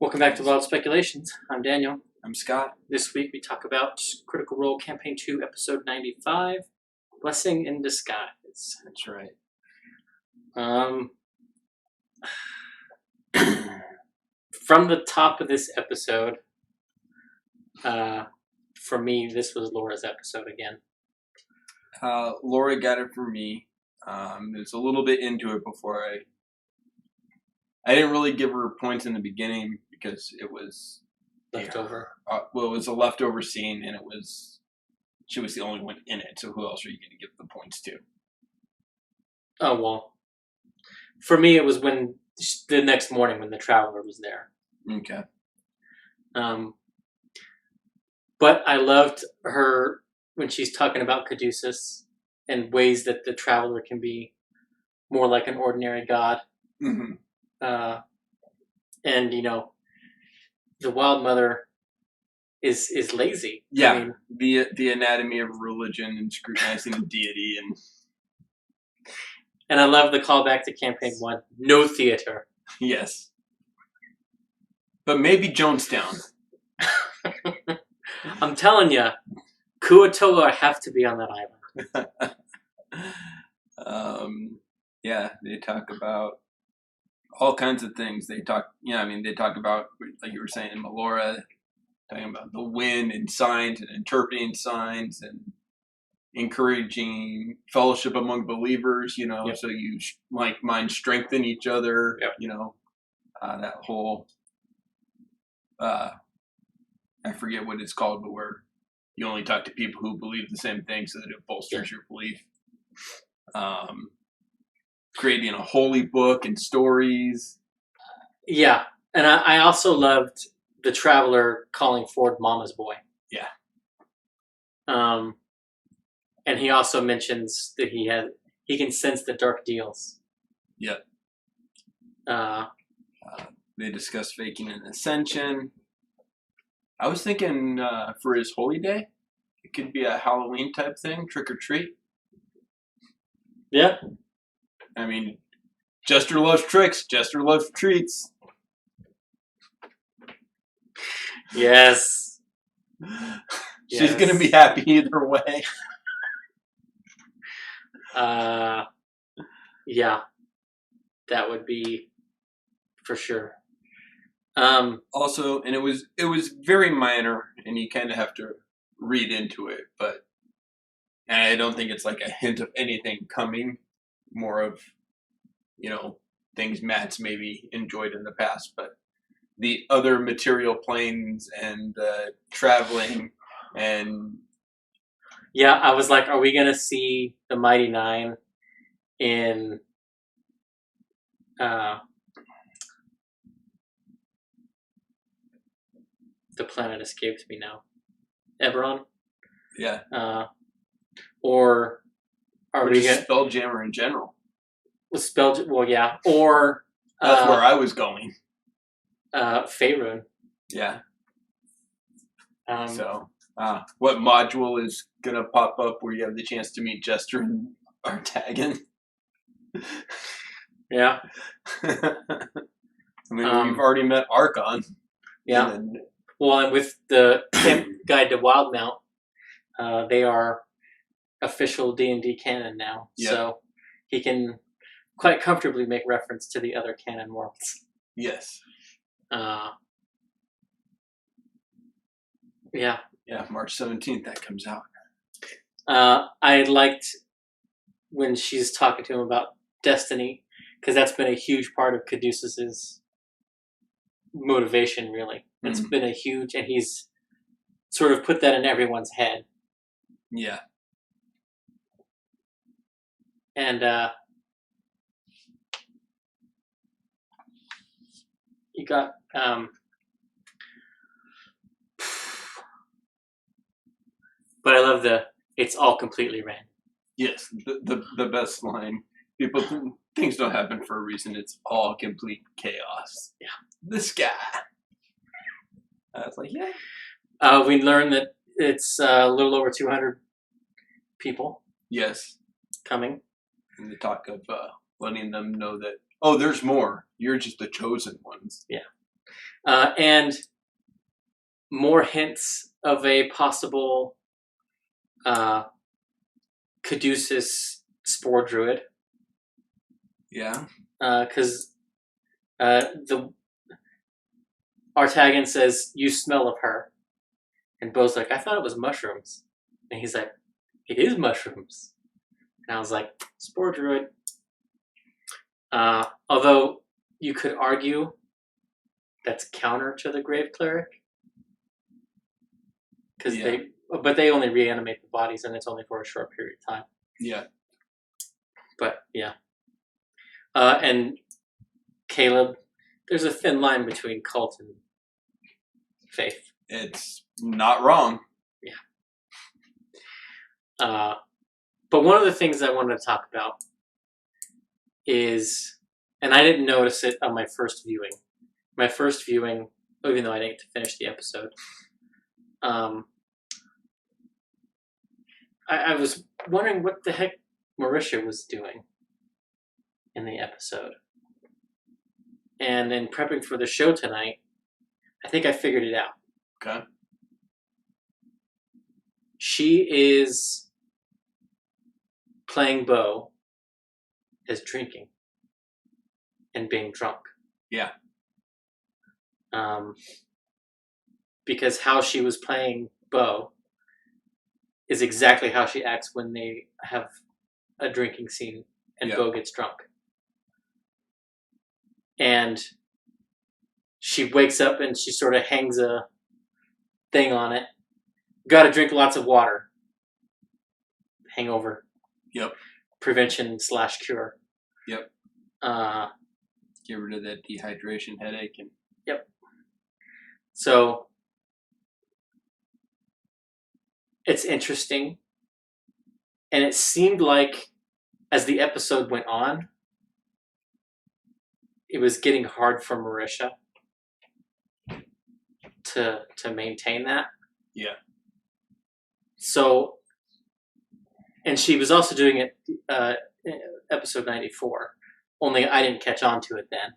Welcome back to Wild Speculations. I'm Daniel. I'm Scott. This week we talk about Critical Role Campaign 2, Episode 95, Blessing in Disguise. That's right. From the top of this episode, for me, this was Laura's episode again. Laura got it for me. There's a little bit into it before I didn't really give her points in the beginning because it was Leftover. It was a leftover scene, and she was the only one in it. So who else are you going to give the points to? Oh, well. For me, it was when the next morning when the Traveler was there. Okay. But I loved her when she's talking about Caduceus and ways that the Traveler can be more like an ordinary god. Mm-hmm. And the Wild Mother is lazy. Yeah, I mean, the anatomy of religion and scrutinizing the deity, and I love the callback to Campaign 1. No theater. Yes, but maybe Jonestown. I'm telling you, Kuatoa have to be on that island. Yeah, they talk about all kinds of things. They talk about, like you were saying, Melora, talking about the wind and signs and interpreting signs and encouraging fellowship among believers, Yep. So you like mind strengthen each other, Yep. That whole, I forget what it's called, but where you only talk to people who believe the same thing so that it bolsters your belief. Creating a holy book and stories. Yeah, and I also loved the Traveler calling Ford Mama's boy. Yeah. And he also mentions that he can sense the dark deals. Yep. They discuss faking an ascension. I was thinking for his holy day, it could be a Halloween type thing, trick or treat. Yeah. I mean, Jester loves tricks. Jester loves treats. Yes. She's going to be happy either way. Yeah. That would be for sure. Also, and it was very minor, and you kind of have to read into it, but I don't think it's like a hint of anything coming. More of, things Matt's maybe enjoyed in the past, but the other material planes and traveling and... Yeah, I was like, are we going to see the Mighty Nine in... the planet escapes me now. Eberron? Yeah. Or are we going to... Spelljammer in general. Well, yeah. Or... That's where I was going. Faerun. Yeah. What module is going to pop up where you have the chance to meet Jester and Artagan? Yeah. I mean, we've already met Archon. Yeah. Well, and with the Guide to Wildmount, they are official D&D canon now. Yep. So he can quite comfortably make reference to the other canon worlds. Yes. Yeah. Yeah, March 17th that comes out. I liked when she's talking to him about destiny, because that's been a huge part of Caduceus's motivation, really. It's been a huge, and he's sort of put that in everyone's head. Yeah. And you got but I love it's all completely random. Yes, the best line. People things don't happen for a reason. It's all complete chaos. Yeah. This guy. I was like, yeah. We learned that it's a little over 200 people. Yes. Coming. And the talk of letting them know that, oh, there's more. You're just the chosen ones. Yeah. And more hints of a possible Caduceus spore druid. Yeah. Because the Artagan says, "You smell of her," and Bo's like, "I thought it was mushrooms," and he's like, "It is mushrooms," and I was like, "Spore druid." Although you could argue that's counter to the Grave Cleric, because they only reanimate the bodies, and it's only for a short period of time. Yeah. But yeah. And Caleb, there's a thin line between cult and faith. It's not wrong. Yeah. But one of the things I wanted to talk about is, and I didn't notice it on my first viewing. My first viewing, even though I didn't get to finish the episode, I was wondering what the heck Marisha was doing in the episode. And in prepping for the show tonight, I think I figured it out. Okay. She is playing Bo as drinking and being drunk. Yeah. Because how she was playing Bo is exactly how she acts when they have a drinking scene and Bo gets drunk. And she wakes up and she sort of hangs a thing on it. Got to drink lots of water. Hangover. Yep. Prevention/cure. Yep. Get rid of that dehydration headache and. Yep. So it's interesting, and it seemed like as the episode went on, it was getting hard for Marisha to maintain that. Yeah. So, and she was also doing it episode 94. Only I didn't catch on to it then.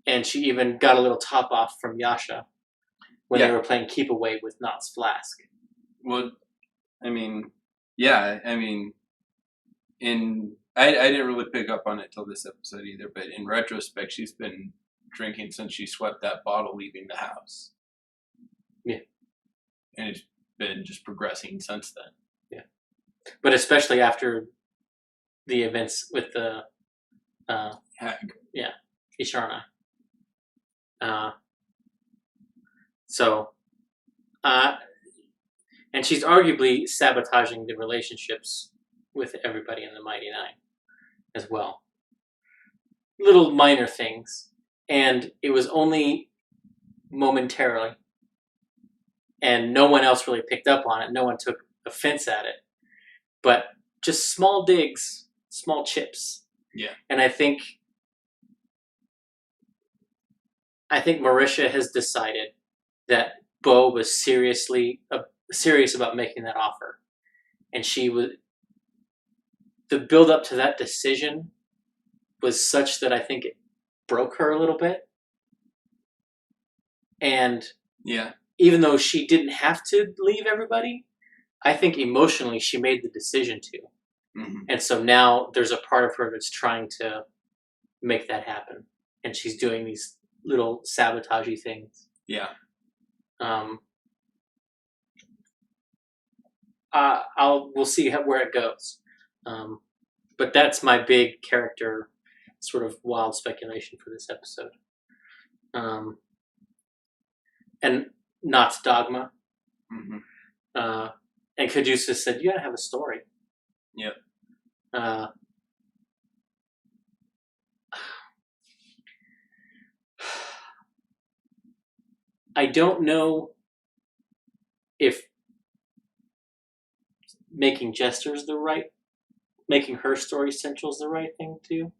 And she even got a little top off from Yasha when they were playing Keep Away with Knott's Flask. Well, I mean, yeah, I mean, I didn't really pick up on it till this episode either, but in retrospect, she's been drinking since she swept that bottle leaving the house. Yeah. And it's been just progressing since then. Yeah. But especially after the events with the Hag. Yeah, Isharna. So, and she's arguably sabotaging the relationships with everybody in the Mighty Nine as well. Little minor things. And it was only momentarily. And no one else really picked up on it. No one took offense at it. But just small digs, small chips. Yeah. And I think Marisha has decided that Bo was serious about making that offer. And the build up to that decision was such that I think it broke her a little bit. And yeah, even though she didn't have to leave everybody, I think emotionally she made the decision to. Mm-hmm. And so now there's a part of her that's trying to make that happen. And she's doing these little sabotagey things. Yeah. We'll see where it goes. But that's my big character sort of wild speculation for this episode. And Knott's dogma. Mm-hmm. And Caduceus said, "You gotta have a story." Yep. I don't know if making her story central is the right thing to do.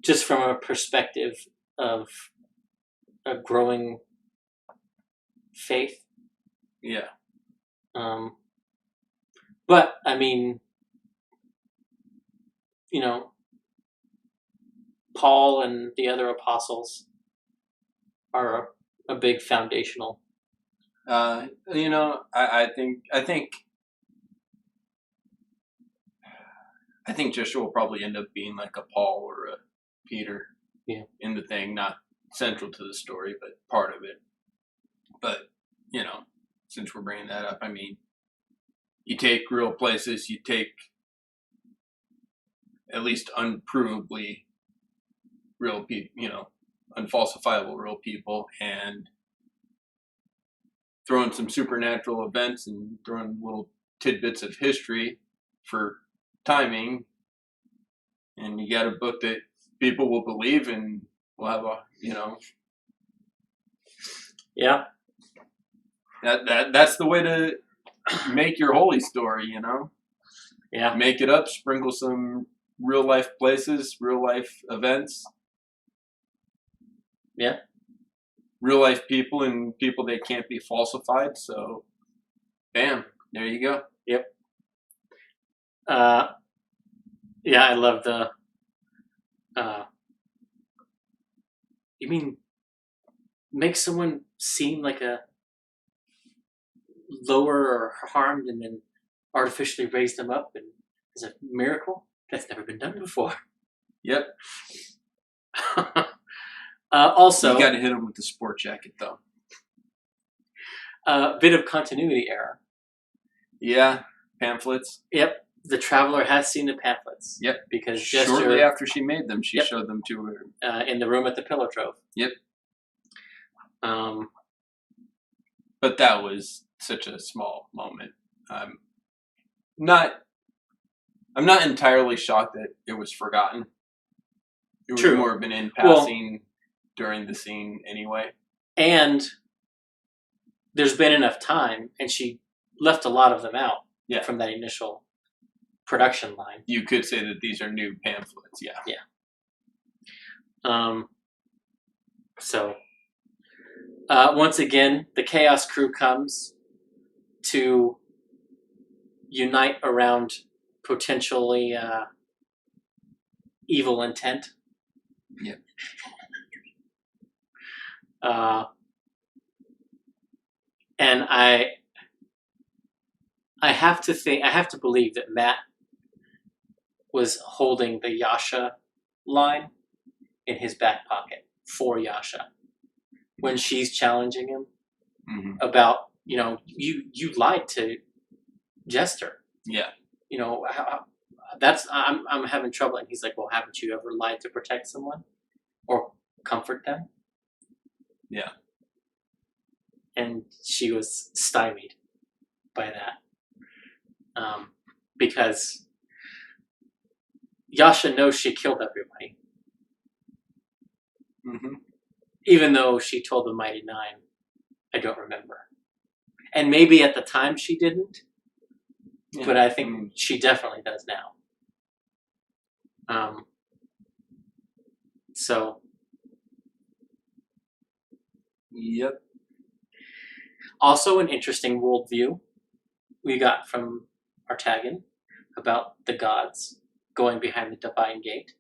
Just from a perspective of a growing faith. Yeah. But I mean, Paul and the other apostles are a big foundational. I think Joshua will probably end up being like a Paul or a Peter in the thing, not central to the story, but part of it. But, since we're bringing that up, I mean, you take real places, you take at least unprovably real people, unfalsifiable real people, and throw in some supernatural events and throw in little tidbits of history for timing, and you got a book that people will believe and will have Yeah. That's the way to make your holy story, Yeah. Make it up, sprinkle some real life places, real life events. Yeah. Real life people and people that can't be falsified. So, bam, there you go. Yep. Yeah, I love the. You mean make someone seem like a lower or harmed, and then artificially raise them up, and as a miracle that's never been done before. Yep. Also, you got to hit them with the sport jacket, though. A bit of continuity error. Yeah, pamphlets. Yep, the traveler has seen the pamphlets. Yep, because shortly after she made them, she showed them to her in the room at the Pillar Trove. Yep. But that was such a small moment. I'm not entirely shocked that it was forgotten. It was more of an in passing during the scene anyway. And there's been enough time, and she left a lot of them out from that initial production line. You could say that these are new pamphlets, yeah. So, once again, the Chaos Crew comes to unite around potentially evil intent. Yep. And I have to believe that Matt was holding the Yasha line in his back pocket for Yasha when she's challenging him about, you lied to Jester. Yeah. I'm having trouble. And he's like, well, haven't you ever lied to protect someone or comfort them? Yeah. And she was stymied by that. Because Yasha knows she killed everybody. Even though she told the Mighty Nine, I don't remember. And maybe at the time she didn't. Yeah. But I think she definitely does now. So. Yep. Also, an interesting worldview we got from Artagan about the gods going behind the divine gate.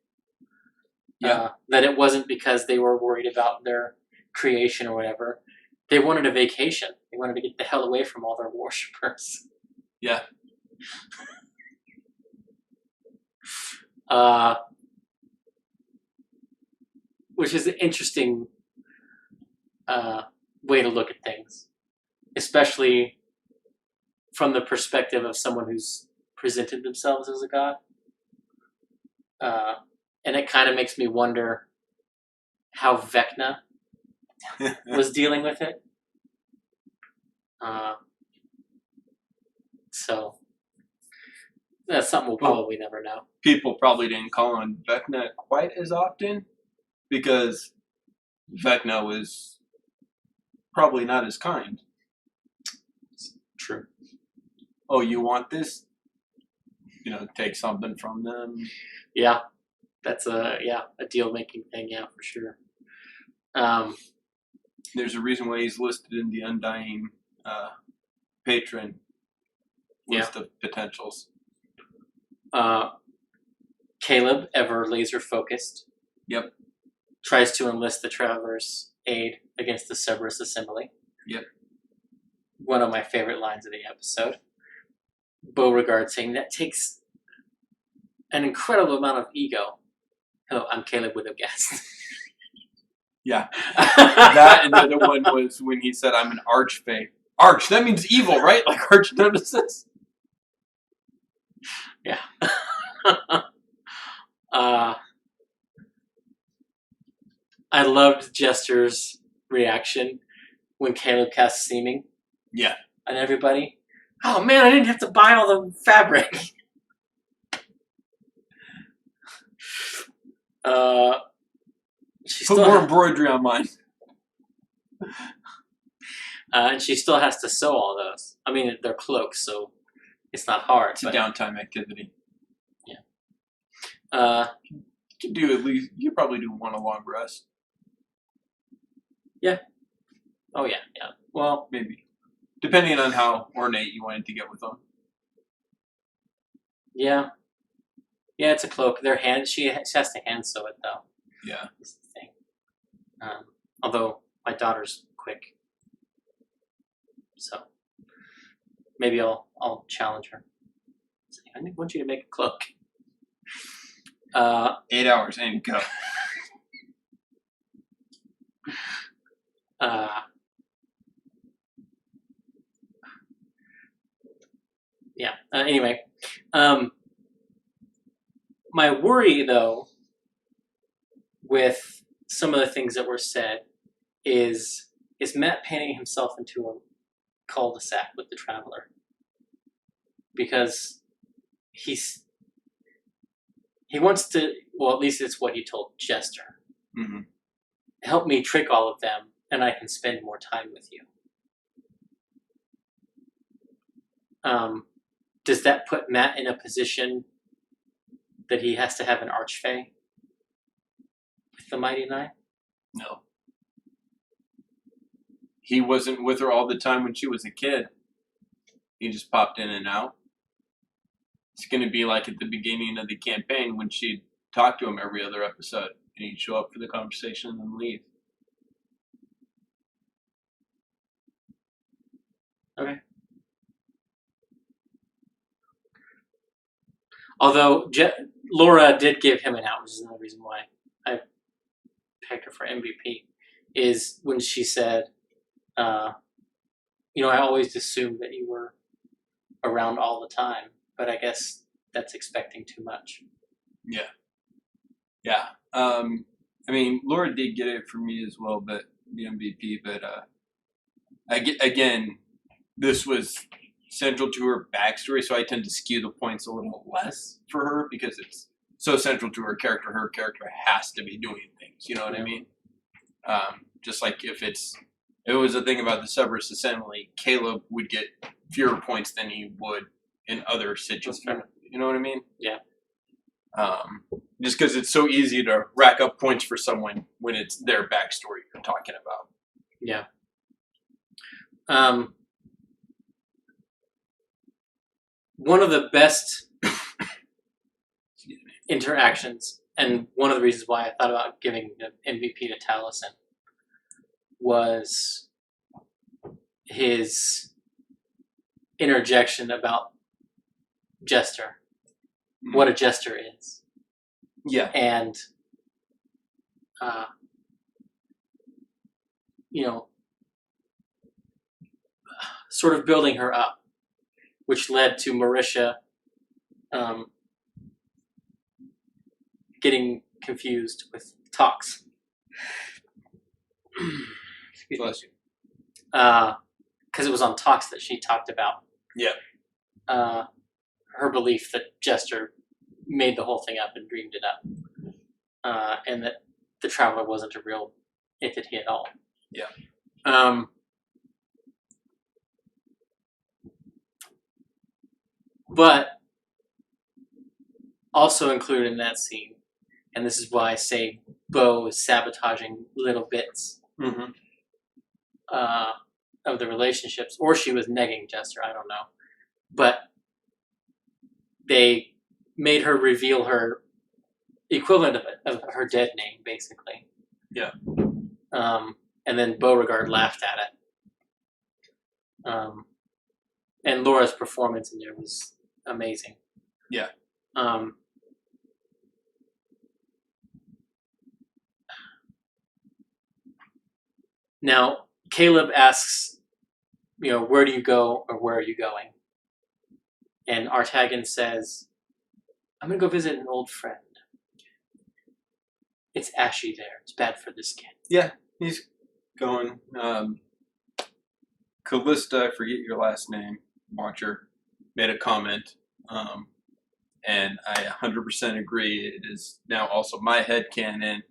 Yeah. That it wasn't because they were worried about their creation or whatever. They wanted a vacation. They wanted to get the hell away from all their worshippers. Yeah. Which is an interesting way to look at things, especially from the perspective of someone who's presented themselves as a god. And it kind of makes me wonder how Vecna was dealing with it. So that's something we'll probably never know. People probably didn't call on Vecna quite as often because Vecna was probably not as kind. True. Oh, you want this? Take something from them. Yeah, that's a deal-making thing. Yeah, for sure. There's a reason why he's listed in the Undying patron list of potentials. Caleb, ever laser focused, Yep. tries to enlist the Traveler's aid against the Cerberus Assembly. Yep. One of my favorite lines of the episode. Beauregard saying, that takes an incredible amount of ego. Oh, I'm Caleb would have guessed. Yeah. That and the other one was when he said, I'm an archfey. Arch, that means evil, right? Like arch nemesis. Yeah. I loved Jester's reaction when Caleb cast Seeming. Yeah. On everybody. Oh man, I didn't have to buy all the fabric. She Put still more embroidery on mine. and she still has to sew all those. I mean, they're cloaks, so it's not hard. It's a downtime activity. Yeah. You could do at least. You probably do one a long rest. Yeah. Oh yeah, yeah. Well, maybe, depending on how ornate you wanted to get with them. Yeah. Yeah, it's a cloak. Their hand. She has to hand sew it though. Yeah. That's the thing. Although my daughter's quick, so maybe I'll challenge her. Say, I want you to make a cloak. 8 hours and go. Yeah. Anyway, my worry though, with some of the things that were said, is Matt painting himself into a cul-de-sac with the Traveler, because he wants to. Well, at least it's what he told Jester. Mm-hmm. Help me trick all of them, and I can spend more time with you. Does that put Matt in a position that he has to have an archfey with the Mighty Nine? No. He wasn't with her all the time when she was a kid. He just popped in and out. It's going to be like at the beginning of the campaign when she'd talk to him every other episode, and he'd show up for the conversation and then leave. Okay. Although Laura did give him an out, which is another reason why I picked her for MVP, is when she said, I always assumed that you were around all the time, but I guess that's expecting too much. Yeah. Yeah. I mean, Laura did get it from me as well, but the MVP, but again, this was central to her backstory, so I tend to skew the points a little less for her because it's so central to her character. Her character has to be doing things, you know what I mean? Just like if it was a thing about the Cerberus Assembly, Caleb would get fewer points than he would in other situations. You know what I mean? Yeah. Just because it's so easy to rack up points for someone when it's their backstory you're talking about. Yeah. One of the best interactions, and one of the reasons why I thought about giving the MVP to Taliesin, was his interjection about Jester, what a Jester is. Yeah. And, sort of building her up, which led to Marisha getting confused with Talks. Bless you. Because it was on Talks that she talked about. Yeah. Her belief that Jester made the whole thing up and dreamed it up, and that the Traveler wasn't a real entity at all. Yeah. But also included in that scene, and this is why I say Bo is sabotaging little bits of the relationships, or she was negging Jester, I don't know. But they made her reveal her equivalent of her dead name, basically. Yeah. And then Beauregard laughed at it. And Laura's performance in there was amazing. Yeah. Now, Caleb asks, where do you go or where are you going? And Artagan says, I'm going to go visit an old friend. It's ashy there. It's bad for the skin. Yeah, he's going. Callista, I forget your last name, Watcher, made a comment. And I 100% agree. It is now also my headcanon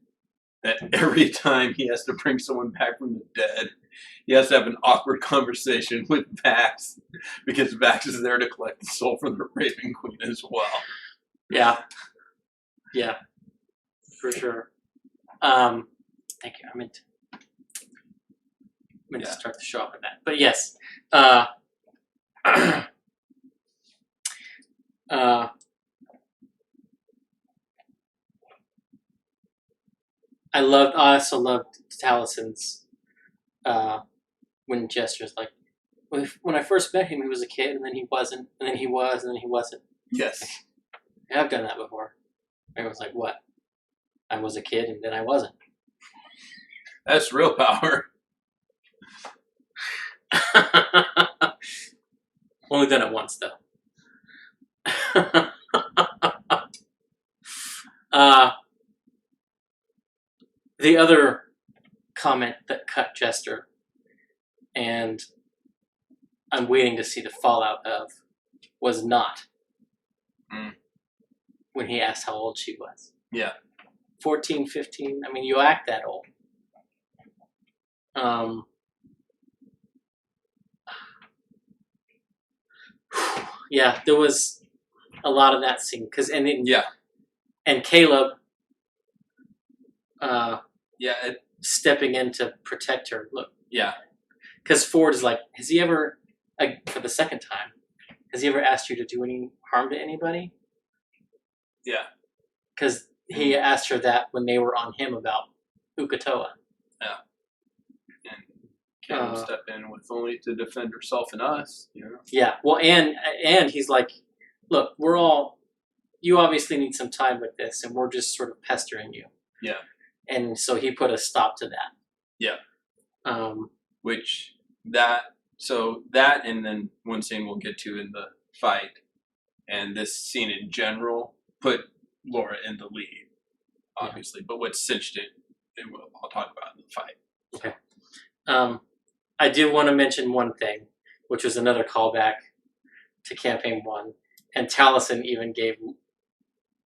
that every time he has to bring someone back from the dead, he has to have an awkward conversation with Vax, because Vax is there to collect the soul from the Raven Queen as well. Yeah. Yeah. For sure. Thank you. I meant to start the show off with that. But yes. I also loved Talison's when Jester's like, when I first met him, he was a kid, and then he wasn't, and then he was, and then he wasn't. Yes. Yeah, I've done that before. Everyone's like, what? I was a kid, and then I wasn't. That's real power. Only done it once, though. The other comment that cut Jester, and I'm waiting to see the fallout of, was not when he asked how old she was. Yeah. 14, 15. I mean, you act that old. Yeah, there was a lot of that scene. And Caleb stepping in to protect her. Look. Yeah. Because Ford is like, has he ever, for the second time, has he ever asked you to do any harm to anybody? Yeah. Because he asked her that when they were on him about Uk'otoa. Yeah. And Caleb step in with only to defend herself and us, Yeah. Well, and he's like, look, you obviously need some time with this, and we're just sort of pestering you. Yeah. And so he put a stop to that. Yeah. That and then one scene we'll get to in the fight, and this scene in general put Laura in the lead, obviously. Yeah. But what cinched it, I'll talk about in the fight. Okay. I did want to mention one thing, which was another callback to Campaign 1, and Taliesin even gave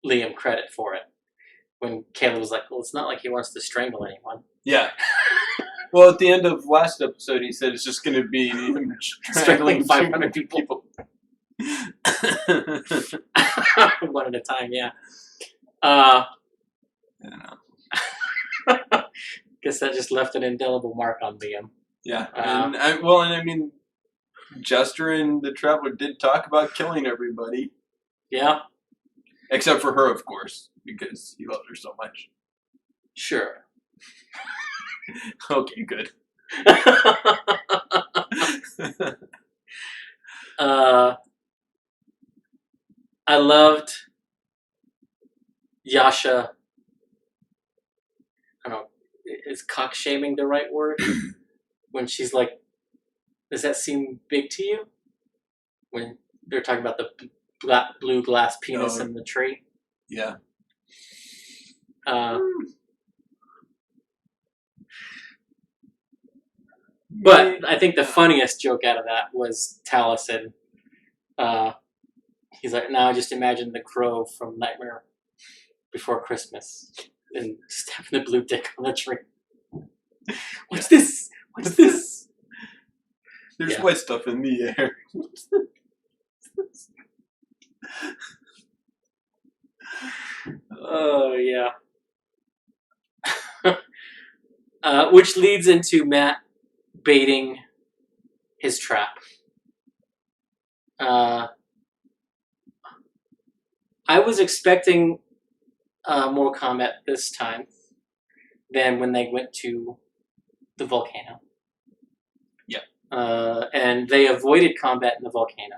Liam credit for it. When Caleb was like, well, it's not like he wants to strangle anyone. Yeah. Well, at the end of last episode, he said it's just going to be him strangling 500 people. One at a time, yeah. I don't know. Guess that just left an indelible mark on Liam. Yeah. And I mean, Jester and the Traveler did talk about killing everybody. Yeah. Except for her, of course, because he loved her so much. Sure. Okay, good. I loved Yasha. I don't know, is cock shaming the right word? When she's like, does that seem big to you? When they're talking about the blue glass penis in the tree? Yeah. But I think the funniest joke out of that was Taliesin. He's like, now just imagine the crow from Nightmare Before Christmas and just having the blue dick on the tree. What's this? What's this? There's white stuff in the air. What's this? Oh, yeah. Which leads into Matt baiting his trap. I was expecting more combat this time than when they went to the volcano. Yeah. And they avoided combat in the volcano.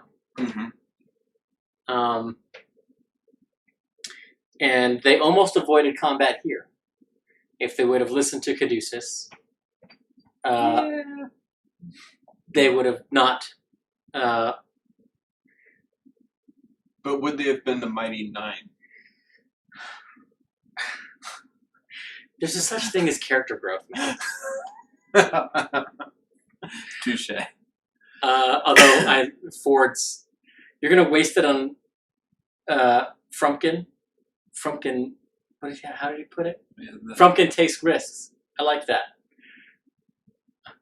And they almost avoided combat here. If they would have listened to Caduceus, they would have not. But would they have been the Mighty Nine? There's a such thing as character growth, man. Touche. Although Ford's, you're gonna waste it on Frumpkin. Frumpkin, how did he put it? Yeah, Frumpkin takes risks. I like that.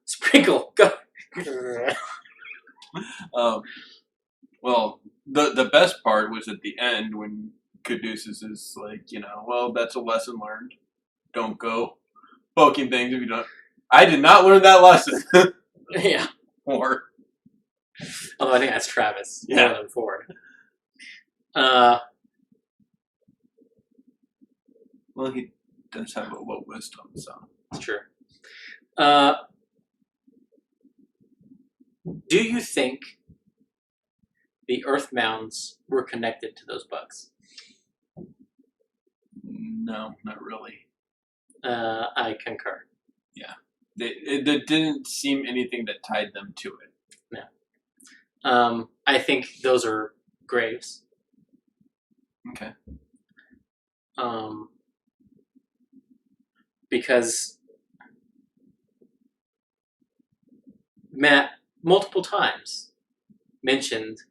Sprinkle, go. Well, the best part was at the end when Caduceus is like, well, that's a lesson learned. Don't go poking things if you don't. I did not learn that lesson. Yeah. Or. Although I think that's Travis more than Ford. Well, he does have a low wisdom, so. It's true. Do you think the Earth mounds were connected to those bugs? No, not really. I concur. Yeah. There didn't seem anything that tied them to it. No. I think those are graves. Okay. Because Matt multiple times mentioned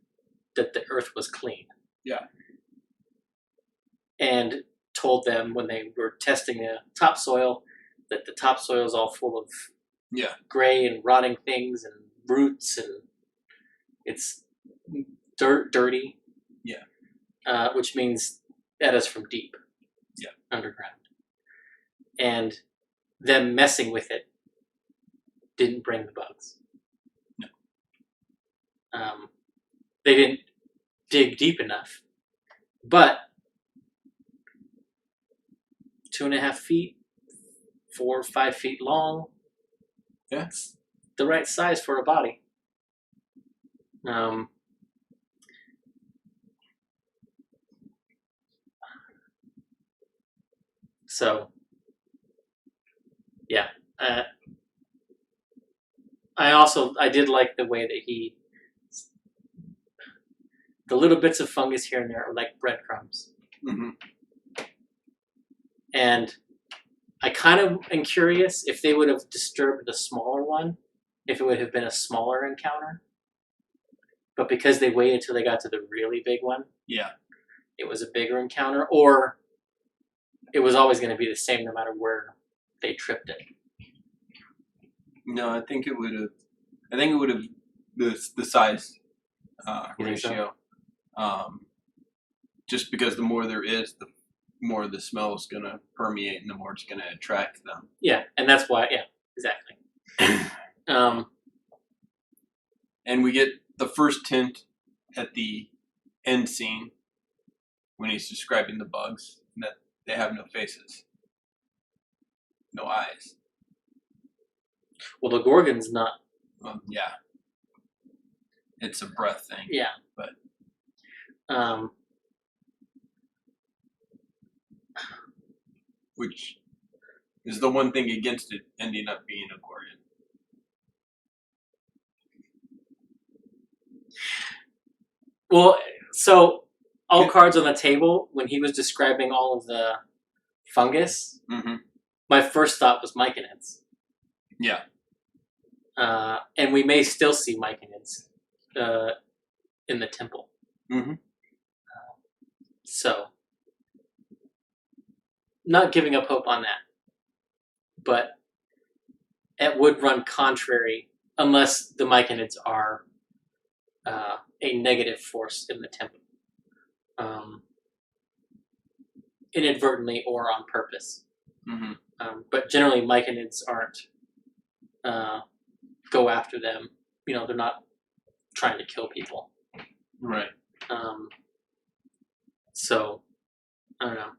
that the Earth was clean. Yeah. And told them when they were testing the topsoil that the topsoil is all full of gray and rotting things and roots, and it's dirty. Yeah. Which means that is from deep. Yeah. Underground. And them messing with it didn't bring the bugs. No. They didn't dig deep enough, but 2.5 feet, 4 or 5 feet long. That's the right size for a body. So, yeah. I did like the way that the little bits of fungus here and there are like breadcrumbs. Mm-hmm. And I kind of am curious if they would have disturbed the smaller one, if it would have been a smaller encounter. But because they waited till they got to the really big one, it was a bigger encounter, or it was always going to be the same no matter where they tripped it. No, I think it would have. The size ratio. So? Just because the more there is, the more the smell is going to permeate, and the more it's going to attract them. Yeah, and that's why. Yeah, exactly. And we get the first hint at the end scene when he's describing the bugs that they have no faces, no eyes. Well, the Gorgon's not. Yeah. It's a breath thing. Yeah. But. Which is the one thing against it ending up being a Gorgon. Well, so all cards on the table, when he was describing all of the fungus, my first thought was myconids. Yeah. And we may still see myconids in the temple. So, not giving up hope on that. But it would run contrary unless the myconids are a negative force in the temple. Inadvertently or on purpose. But generally myconids aren't go after them. They're not trying to kill people. Right. So, I don't know.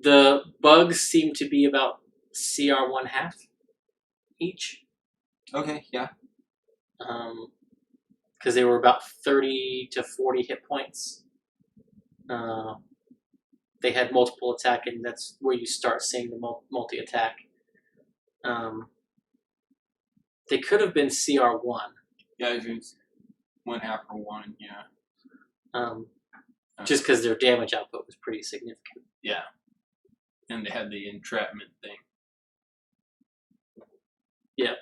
The bugs seem to be about CR 1/2 each. Okay, yeah. Because they were about 30 to 40 hit points. They had multiple attack, and that's where you start seeing the multi-attack. They could have been CR1. Yeah, it's 1/2 or 1, yeah. Just because their damage output was pretty significant. Yeah. And they had the entrapment thing. Yeah.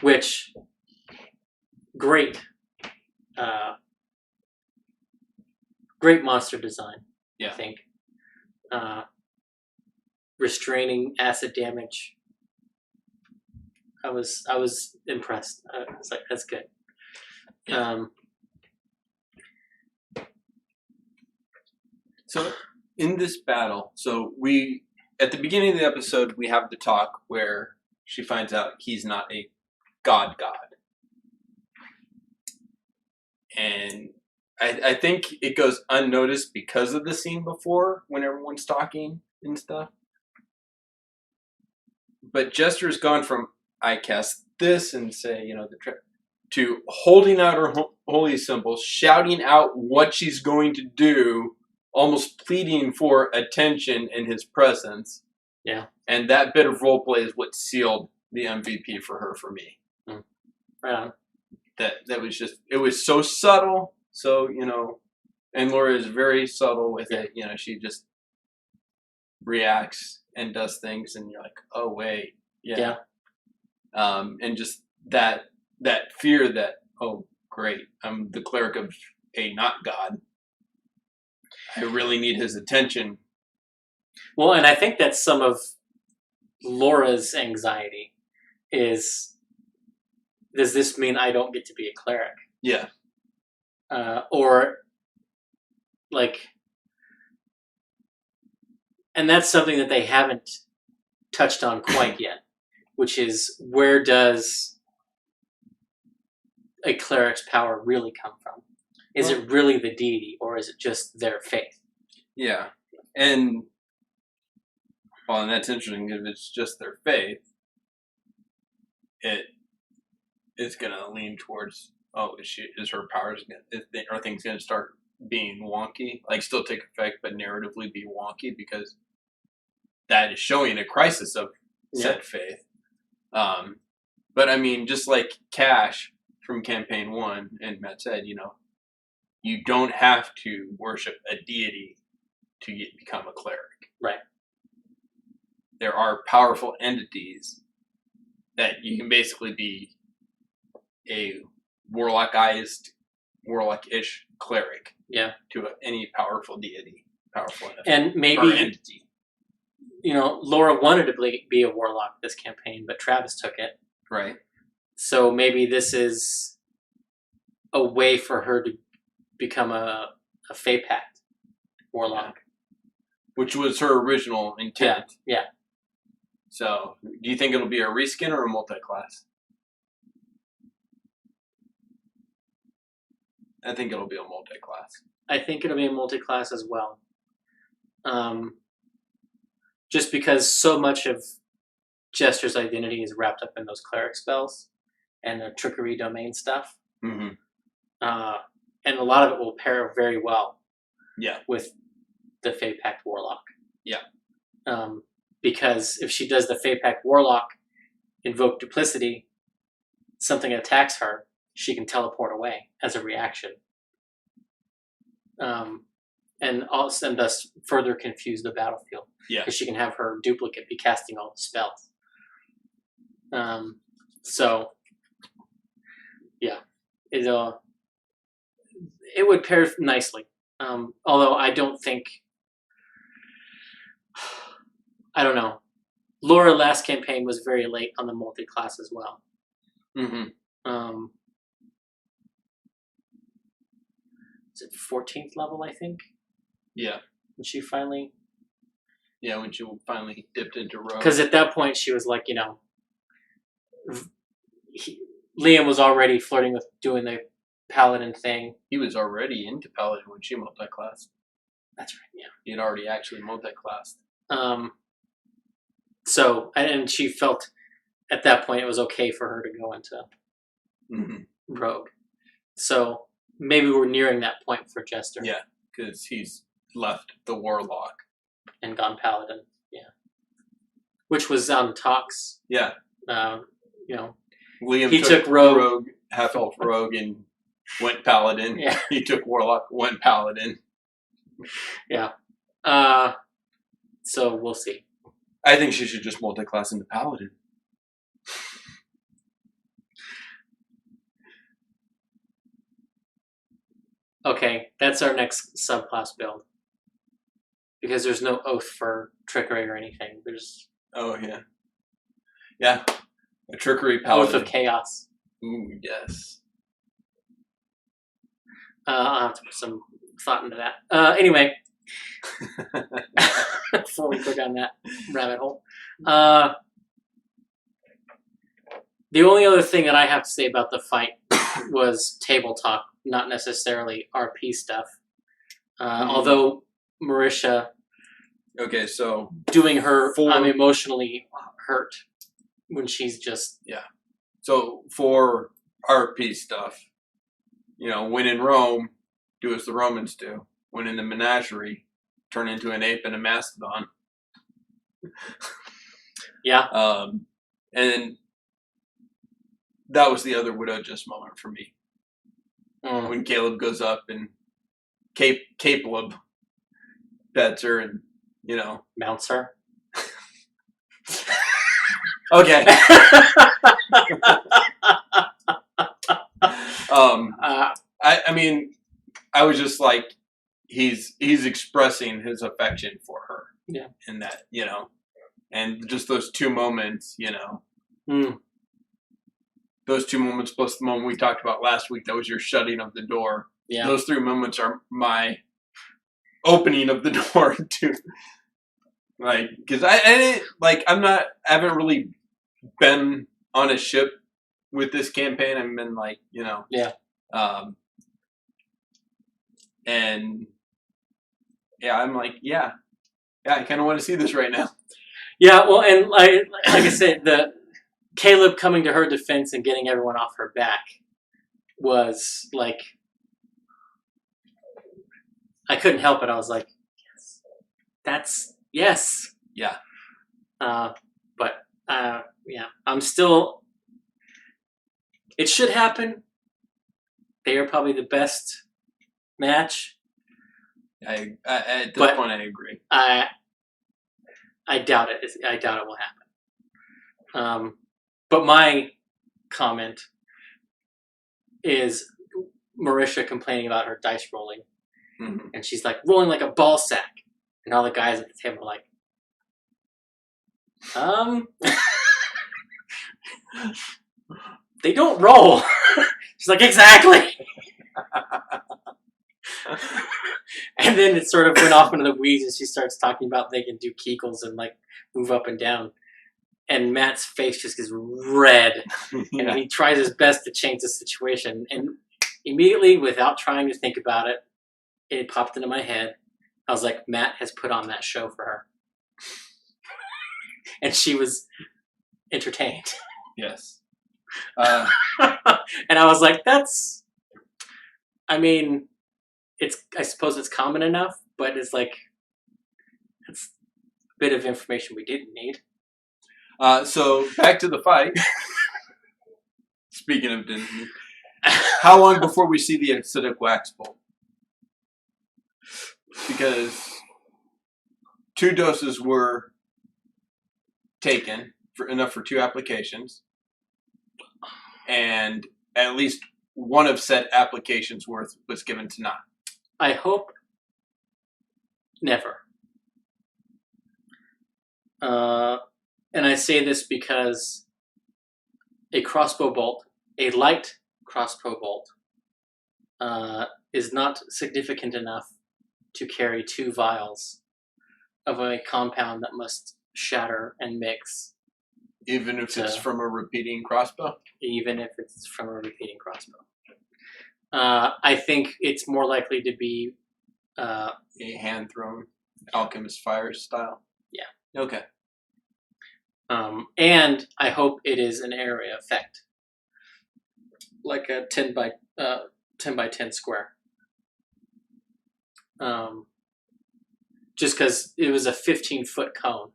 Which, great. Great monster design, yeah. I think. Restraining acid damage. I was impressed. I was like, that's good. Yeah. So in this battle, at the beginning of the episode, we have the talk where she finds out he's not a god. And I think it goes unnoticed because of the scene before when everyone's talking and stuff. But Jester's gone from, I cast this and say, to holding out her holy symbols, shouting out what she's going to do, almost pleading for attention in his presence. Yeah. And that bit of roleplay is what sealed the MVP for her, for me. Right on. That was just, it was so subtle. So, and Laura is very subtle with it. She just reacts and does things, and you're like, oh, wait. Yeah. And just that fear that, oh, great, I'm the cleric of a not god. I really need his attention. Well, and I think that's some of Laura's anxiety is, does this mean I don't get to be a cleric? Yeah. Or, and that's something that they haven't touched on quite yet, which is, where does a cleric's power really come from? Is it really the deity, or is it just their faith? Yeah. And that's interesting. If it's just their faith, it's going to lean towards, is her powers, are things going to start being wonky? Like, still take effect, but narratively be wonky, because that is showing a crisis of said faith. But I mean, just like Cash from Campaign 1, and Matt said, you don't have to worship a deity to become a cleric. Right. There are powerful entities that you can basically be a warlock-ish cleric. Yeah. To any powerful deity, powerful and maybe entity. Laura wanted to be a warlock this campaign, but Travis took it. Right. So maybe this is a way for her to become a Fey Pact warlock. Yeah. Which was her original intent. Yeah. So, do you think it'll be a reskin or a multi-class? I think it'll be a multi-class. I think it'll be a multi-class as well. Just because so much of Jester's identity is wrapped up in those cleric spells and the trickery domain stuff. Mm-hmm. And a lot of it will pair very well with the Fey Pact Warlock. Yeah. Because if she does the Fey Pact Warlock, invoke Duplicity, something attacks her, she can teleport away as a reaction. And thus further confuse the battlefield. Yeah. Because she can have her duplicate be casting all the spells. So, yeah. It would pair nicely. Although I don't think... I don't know. Laura last campaign was very late on the multi-class as well. Mm-hmm. Is it 14th level, I think? Yeah. When she finally... Yeah, when she finally dipped into rogue. Because at that point she was like, Liam was already flirting with doing the paladin thing. He was already into paladin when she multi-classed. That's right. Yeah. He had already actually multi-classed. So, and she felt at that point it was okay for her to go into rogue. So maybe we're nearing that point for Jester. Yeah, because he's left the warlock and gone paladin. Yeah, which was on Talks. Yeah. You know, Liam he took rogue, half elf rogue, and went paladin. Yeah. He took warlock, went paladin. Yeah. So we'll see. I think she should just multi-class into paladin. Okay, that's our next subclass build. Because there's no oath for trickery or anything. There's yeah, a trickery paladin. Oath of chaos. Ooh, yes. I'll have to put some thought into that. Anyway, before we go down that rabbit hole. The only other thing that I have to say about the fight was table talk, not necessarily RP stuff. Although Marisha, okay, so doing her, I'm emotionally hurt when she's just So for RP stuff, when in Rome, do as the Romans do. When in the menagerie, turn into an ape and a mastodon. Yeah. And that was the other Widow Just moment for me. When Caleb goes up and Caleb pets her and, mounts her. Okay. I mean, I was just like, he's expressing his affection for her. Yeah. And that, and just those two moments, those two moments plus the moment we talked about last week, that was your shutting of the door. Yeah. Those three moments are my opening of the door to, like, because I haven't really been on a ship with this campaign. I've been like, and I'm like, I kind of want to see this right now. Yeah, well, and like I said, the Caleb coming to her defense and getting everyone off her back was like, I couldn't help it. I was like, yes, that's yes. Yeah. I'm still. It should happen. They are probably the best match. At this point, I agree. I doubt it. I doubt it will happen. But my comment is Marisha complaining about her dice rolling, and she's like rolling like a ball sack, and all the guys at the table are like, they don't roll. She's like, exactly. And then it sort of went off into the weeds, and she starts talking about they can do Kegels and like move up and down. And Matt's face just gets red, and he tries his best to change the situation. And immediately, without trying to think about it, it popped into my head. I was like, Matt has put on that show for her. And she was entertained. Yes. And I was like, I suppose it's common enough, but it's like, it's a bit of information we didn't need. So back to the fight. Speaking of Disney, how long before we see the acidic wax bolt? Because 2 doses were taken enough for 2 applications, and at least one of said applications worth was given to Nott. I hope never. And I say this because a crossbow bolt, a light crossbow bolt, is not significant enough to carry 2 vials of a compound that must shatter and mix. Even if it's from a repeating crossbow? Even if it's from a repeating crossbow. I think it's more likely to be a hand thrown alchemist fire style. Yeah. Okay. And I hope it is an area effect, like a 10 by 10 square. Just because it was a 15-foot cone.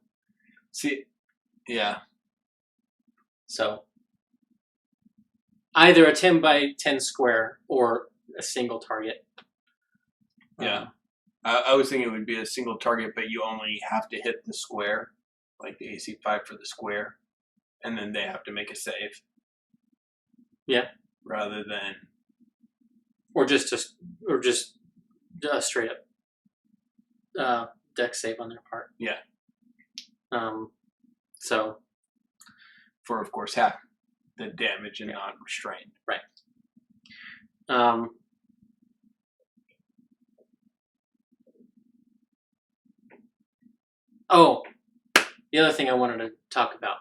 See, yeah. So either a 10 by 10 square or a single target. Yeah. I was thinking it would be a single target, but you only have to hit the square, like the AC5 for the square, and then they have to make a save. Yeah. Rather than. Or just a straight up deck save on their part. Yeah. So. For, of course, half the damage and not restrained. Right. Oh, the other thing I wanted to talk about,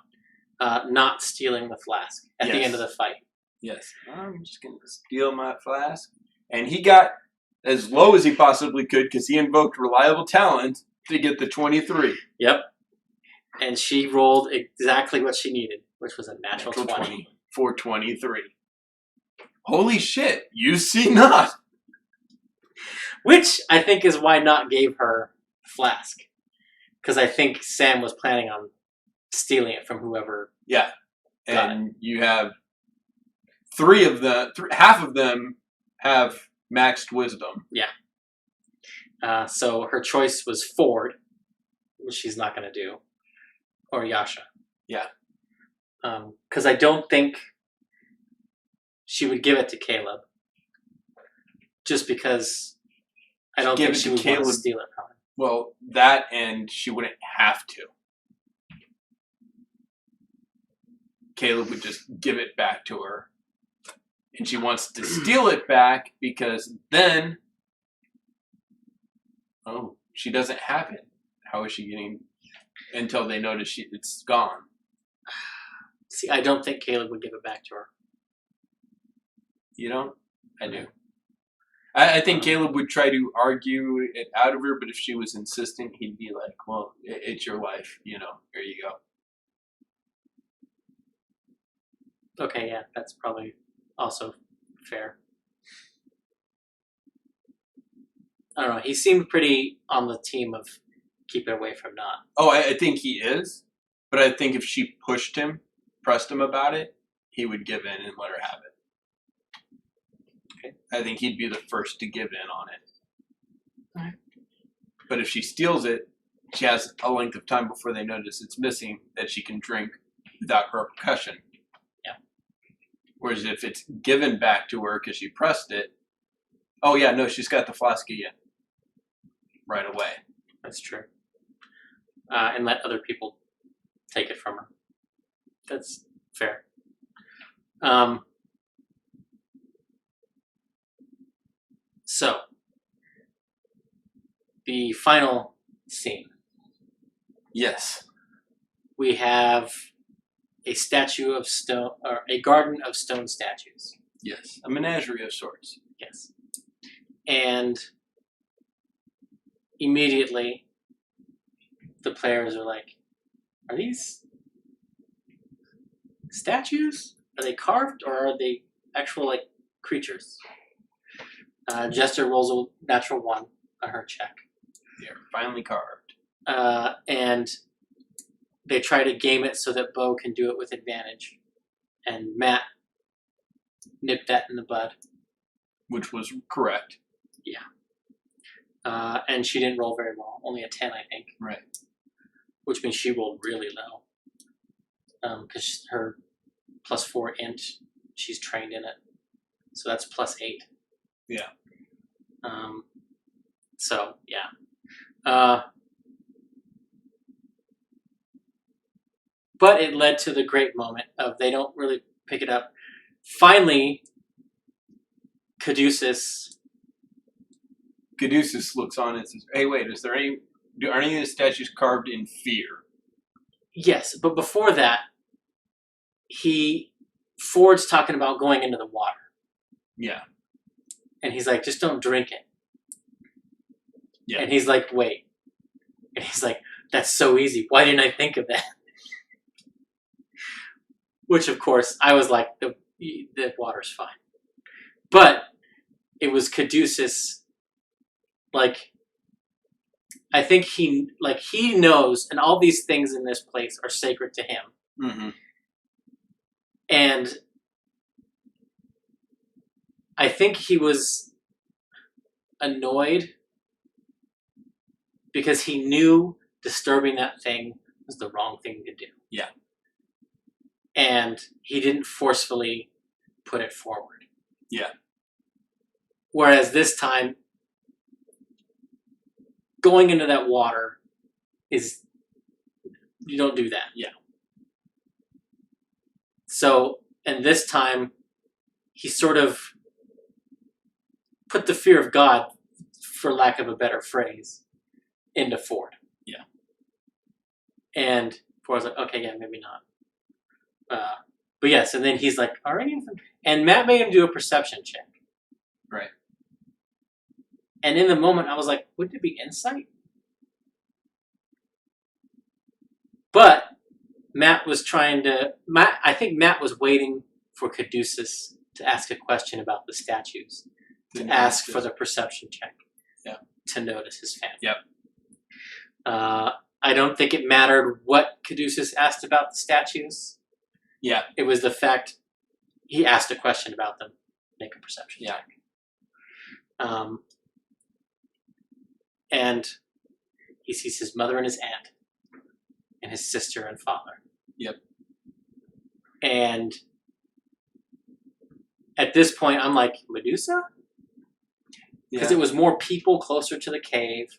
not stealing the flask at the end of the fight. Yes. I'm just going to steal my flask. And he got as low as he possibly could because he invoked reliable talent to get the 23. Yep. And she rolled exactly what she needed, which was a natural 20. For 23. Holy shit. You see not. Which I think is why Not gave her flask. Because I think Sam was planning on stealing it from whoever. Yeah. And you have half of them have maxed wisdom. Yeah. So her choice was Ford, which she's not going to do, or Yasha. Yeah. Because I don't think she would give it to Caleb. Just because I don't think she would want to steal it from him. Well, that and she wouldn't have to. Caleb would just give it back to her. And she wants to steal it back because then... Oh, she doesn't have it. How is she getting... Until they notice it's gone. See, I don't think Caleb would give it back to her. You don't? I do. I think Caleb would try to argue it out of her, but if she was insistent, he'd be like, well, it's your life, here you go. Okay, yeah, that's probably also fair. I don't know, he seemed pretty on the team of keep it away from Not. Oh, I think he is, but I think if she pressed him about it, he would give in and let her have it. Okay. I think he'd be the first to give in on it. Alright. But if she steals it, she has a length of time before they notice it's missing that she can drink without repercussion. Yeah. Whereas if it's given back to her because she pressed it, oh yeah, no, she's got the flask again. Right away. That's true. And let other people take it from her. That's fair. So, the final scene. Yes. We have a statue of stone, or a garden of stone statues. Yes. A menagerie of sorts. Yes. And immediately, the players are like, are these statues? Are they carved, or are they actual, creatures? Jester rolls a natural 1 on her check. They're finely carved. And they try to game it so that Bo can do it with advantage. And Matt nipped that in the bud. Which was correct. Yeah. And she didn't roll very well. Only a 10, I think. Right. Which means she rolled really low. Because her +4 int, she's trained in it. So that's +8. Yeah. So, yeah. But it led to the great moment of they don't really pick it up. Finally, Caduceus looks on and says, hey, wait, are any of the statues carved in fear? Yes, but before that, Ford's talking about going into the water. Yeah. And he's like, just don't drink it. Yeah. And he's like, wait. And he's like, that's so easy. Why didn't I think of that? Which, of course, I was like, the water's fine. But it was Caduceus, like, I think he knows, and all these things in this place are sacred to him. Mm-hmm. And I think he was annoyed because he knew disturbing that thing was the wrong thing to do. Yeah. And he didn't forcefully put it forward. Yeah. Whereas this time, going into that water is, you don't do that. Yeah. So, and this time, he sort of put the fear of God, for lack of a better phrase, into Ford. Yeah. And Ford's like, okay, yeah, maybe not. But yes, and then he's like, all right. And Matt made him do a perception check. Right. And in the moment, I was like, wouldn't it be insight? But I think Matt was waiting for Caduceus to ask a question about the statues, to ask for the perception check. Yeah. To notice his family. Yep. I don't think it mattered what Caduceus asked about the statues. Yeah. It was the fact he asked a question about them. Make a perception check. And he sees his mother and his aunt, and his sister and father. Yep. And at this point, I'm like, Medusa? Because it was more people closer to the cave.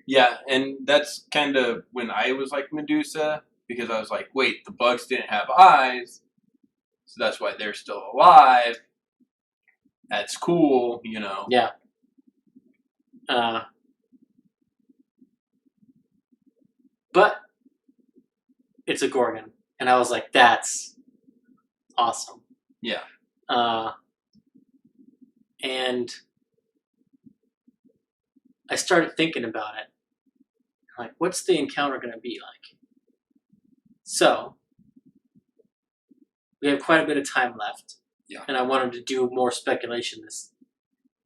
Yeah, and that's kind of when I was like Medusa, because I was like, wait, the bugs didn't have eyes, so that's why they're still alive. That's cool, you know. Yeah. But it's a Gorgon. And I was like, that's awesome. Yeah. And I started thinking about it. Like, what's the encounter going to be like? So, we have quite a bit of time left. Yeah. And I wanted to do more speculation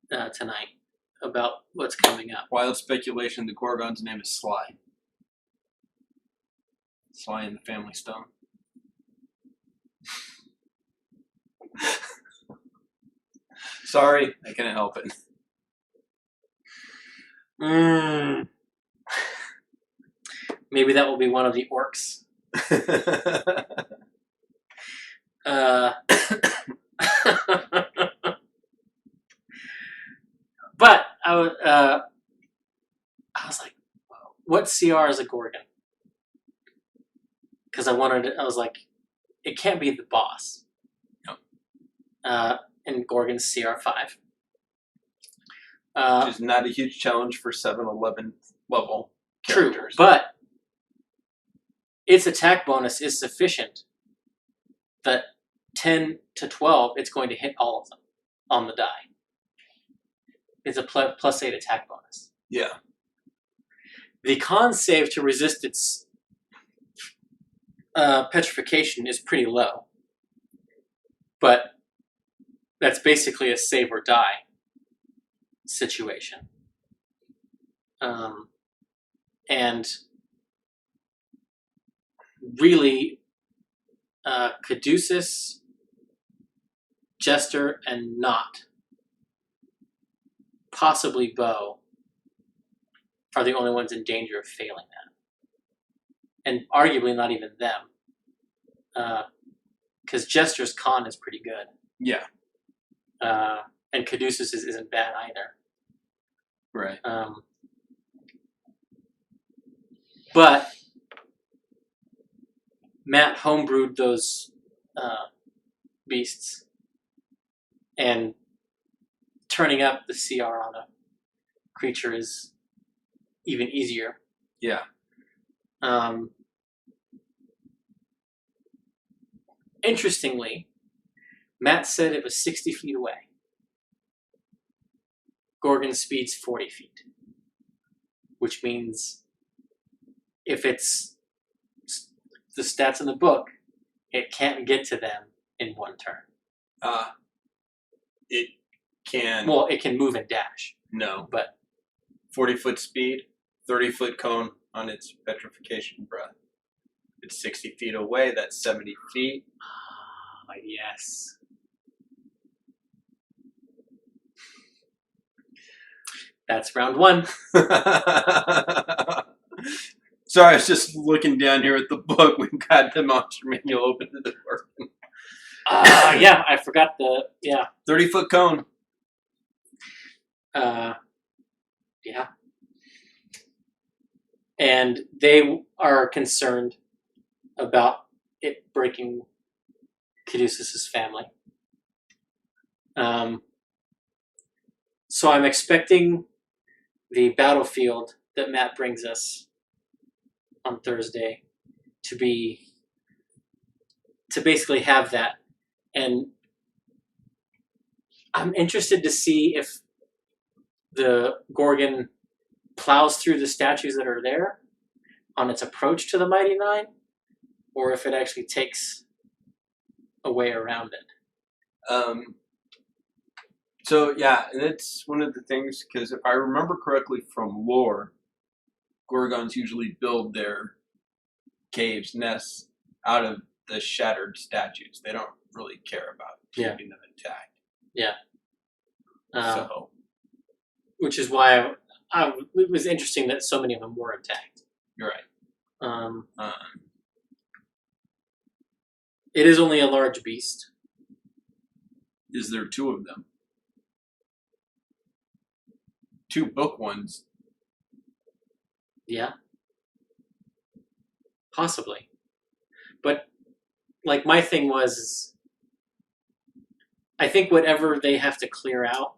tonight about what's coming up. Wild speculation, the Gorgon's name is Sly. Sly in the Family Stone. Sorry, I couldn't help it. Maybe that will be one of the orcs. But I was like, what CR is a Gorgon? Because I was like, it can't be the boss. No. And Gorgon's CR5. Which is not a huge challenge for 7-11 level True, characters. but its attack bonus is sufficient that 10 to 12, it's going to hit all of them on the die. It's a plus 8 attack bonus. Yeah. The con save to resist its petrification is pretty low. But that's basically a save or die situation. And really, Caduceus, Jester, and Not, possibly Bo, are the only ones in danger of failing that. And arguably not even them. Because Jester's con is pretty good. Yeah. And Caduceus isn't bad either. Right. But Matt homebrewed those beasts, and turning up the CR on a creature is even easier. Yeah. Interestingly, Matt said it was 60 feet away. Gorgon speed's 40 feet, which means if it's the stats in the book, it can't get to them in one turn. It can. Well, it can move and dash. No. But 40-foot speed, 30-foot cone on its petrification breath. It's 60 feet away. That's 70 feet. Yes. That's round 1. Sorry, I was just looking down here at the book. We've got the monster manual open to the door. Yeah, I forgot 30-foot cone. Yeah. And they are concerned about it breaking Caduceus's family. So I'm expecting the battlefield that Matt brings us on Thursday to basically have that. And I'm interested to see if the Gorgon plows through the statues that are there on its approach to the Mighty Nine, or if it actually takes a way around it. So yeah, and that's one of the things, because if I remember correctly from lore, Gorgons usually build their caves, nests out of the shattered statues. They don't really care about keeping them intact. Yeah. So, which is why it was interesting that so many of them were intact. You're right. It is only a large beast. Is there 2 of them? 2 book ones. Yeah. Possibly. But, like, my thing was, I think whatever they have to clear out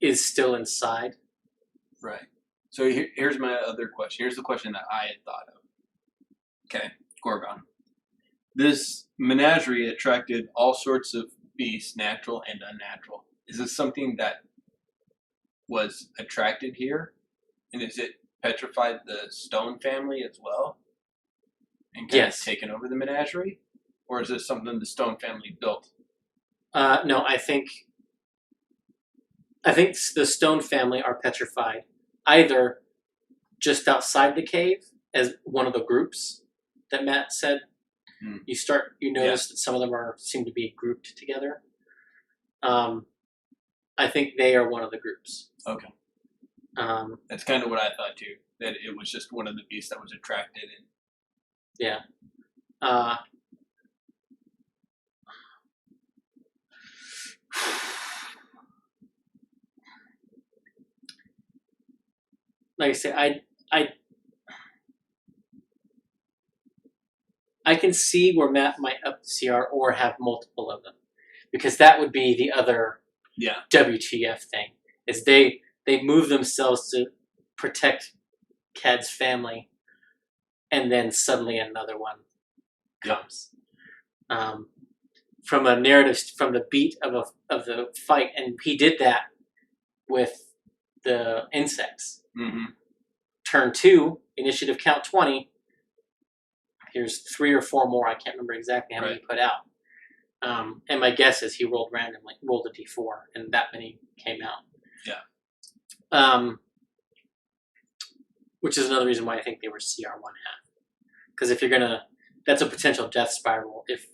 is still inside. Right. So here's my other question. Here's the question that I had thought of. Okay, Gorgon. This menagerie attracted all sorts of beasts, natural and unnatural. Is this something that was attracted here? And is it petrified the stone family as well? And kind of taken over the menagerie? Or is this something the stone family built? No, I think the stone family are petrified, either just outside the cave as one of the groups that Matt said. You notice that some of them seem to be grouped together. I think they are one of the groups. Okay. That's kind of what I thought too. That it was just one of the beasts that was attracted. Yeah. Like I say, I can see where Matt might up the CR or have multiple of them, because that would be the other WTF thing, is they move themselves to protect Cad's family, and then suddenly another one comes. From a narrative, from the beat of the fight, and he did that with the insects. Mm-hmm. Turn 2, initiative count 20. Here's 3 or 4 more. I can't remember exactly how many he put out. And my guess is he rolled randomly, rolled a d4, and that many came out. Yeah. Which is another reason why I think they were CR 1/2. Because if you're gonna, that's a potential death spiral if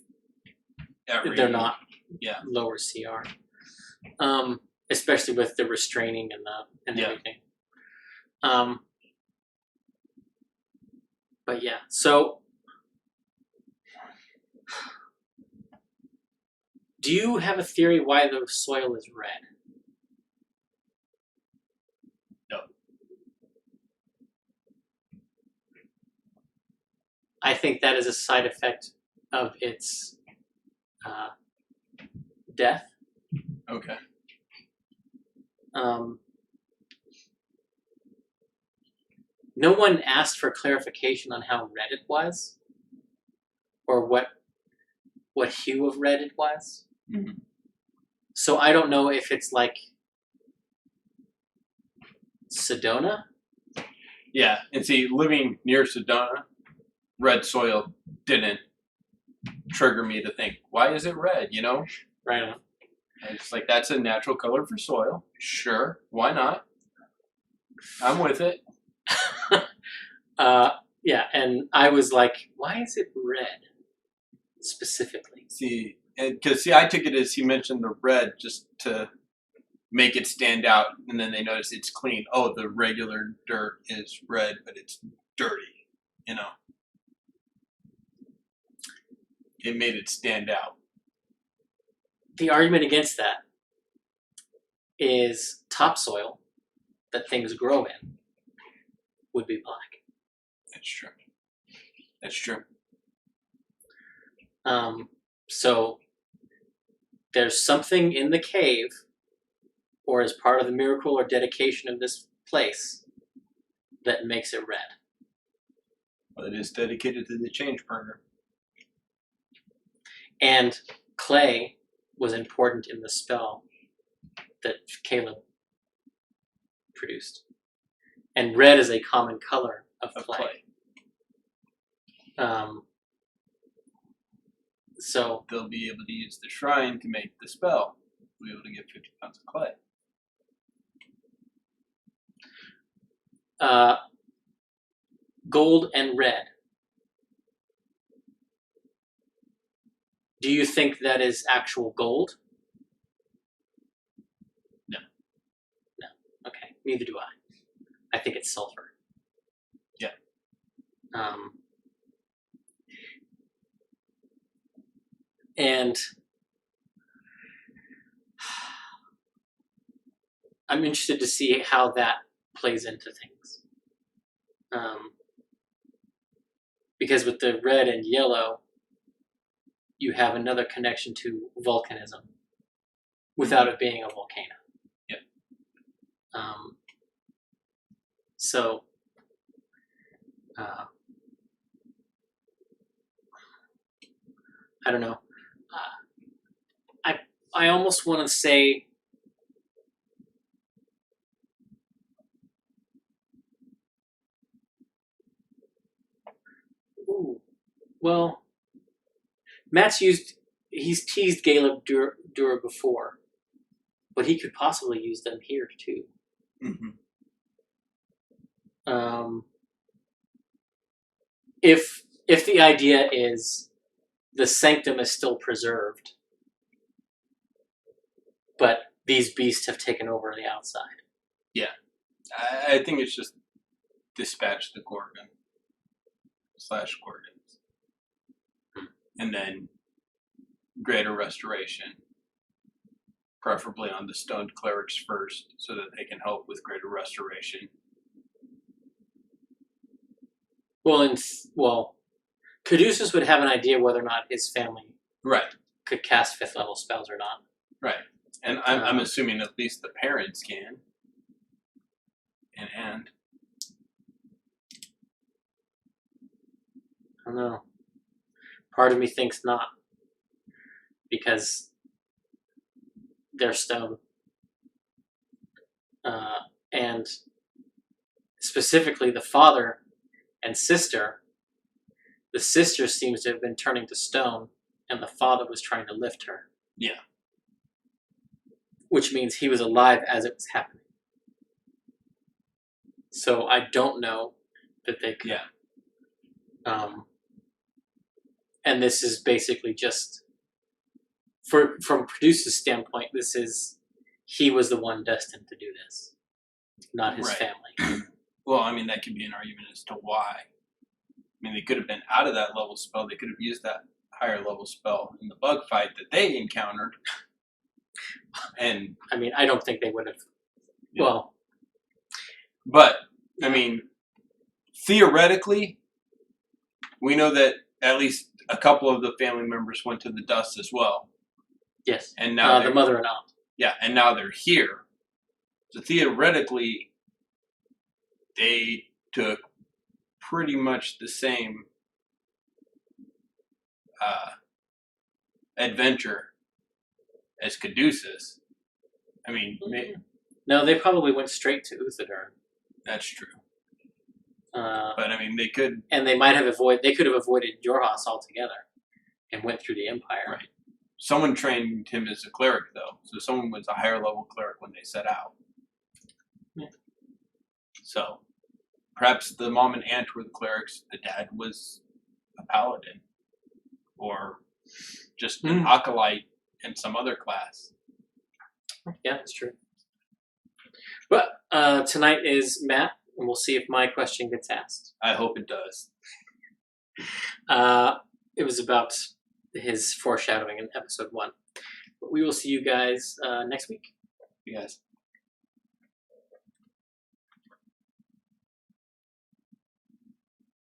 they're not lower CR. Especially with the restraining and everything. But yeah, so do you have a theory why the soil is red? No. I think that is a side effect of its death. Okay. No one asked for clarification on how red it was, or what hue of red it was. Mm-hmm. So I don't know if it's like Sedona? Yeah, and see, living near Sedona, red soil didn't trigger me to think, why is it red, you know? Right on. And it's like, that's a natural color for soil. Sure, why not? I'm with it. Yeah, and I was like, why is it red specifically? See, because I took it as he mentioned the red just to make it stand out, and then they notice it's clean. Oh, the regular dirt is red, but it's dirty, you know? It made it stand out. The argument against that is topsoil that things grow in would be black. That's true. That's true. So there's something in the cave, or as part of the miracle or dedication of this place, that makes it red. Well, it is dedicated to the change burner. And clay was important in the spell that Caleb produced. And red is a common color of clay. So they'll be able to use the shrine to make the spell. We'll be able to get 50 pounds of clay. Gold and red. Do you think that is actual gold? No. No. Okay. Neither do I. I think it's sulfur. Yeah. And I'm interested to see how that plays into things. Because with the red and yellow, you have another connection to volcanism without it being a volcano. Yep. So, I don't know. I almost want to say well, he's teased Caleb Dura before, but he could possibly use them here too. Mm-hmm. If the idea is the sanctum is still preserved, but these beasts have taken over the outside. Yeah. I think it's just dispatch the Gorgon / Gorgons. And then greater restoration, preferably on the stoned clerics first, so that they can help with greater restoration. Well, Caduceus would have an idea whether or not his family could cast 5th level spells or not. Right. And I'm assuming at least the parents can. And I don't know. Part of me thinks not, because they're stone. And specifically the father and sister, the sister seems to have been turning to stone, and the father was trying to lift her. Yeah. Which means he was alive as it was happening. So I don't know that they could. Yeah. And this is basically just, from Produce's standpoint, he was the one destined to do this, not his family. Well, I mean, that could be an argument as to why. I mean, they could have been out of that level spell. They could have used that higher level spell in the bug fight that they encountered. And I mean, I don't think they would have. Yeah. Well, but I mean, theoretically, we know that at least a couple of the family members went to the dust as well. Yes. And now the mother and aunt. Yeah, and now they're here. So theoretically, they took pretty much the same adventure as Caduceus. I mean, No, they probably went straight to Uthodurn. That's true. But I mean, they could, and they might have could have avoided Jorhas altogether, and went through the Empire. right. Someone trained him as a cleric, though, so someone was a higher level cleric when they set out. Yeah. So, perhaps the mom and aunt were the clerics, the dad was a paladin, or just an acolyte in some other class. Yeah, that's true. But tonight is Matt, and we'll see if my question gets asked. I hope it does. It was about his foreshadowing in episode 1. But we will see you guys next week. You guys.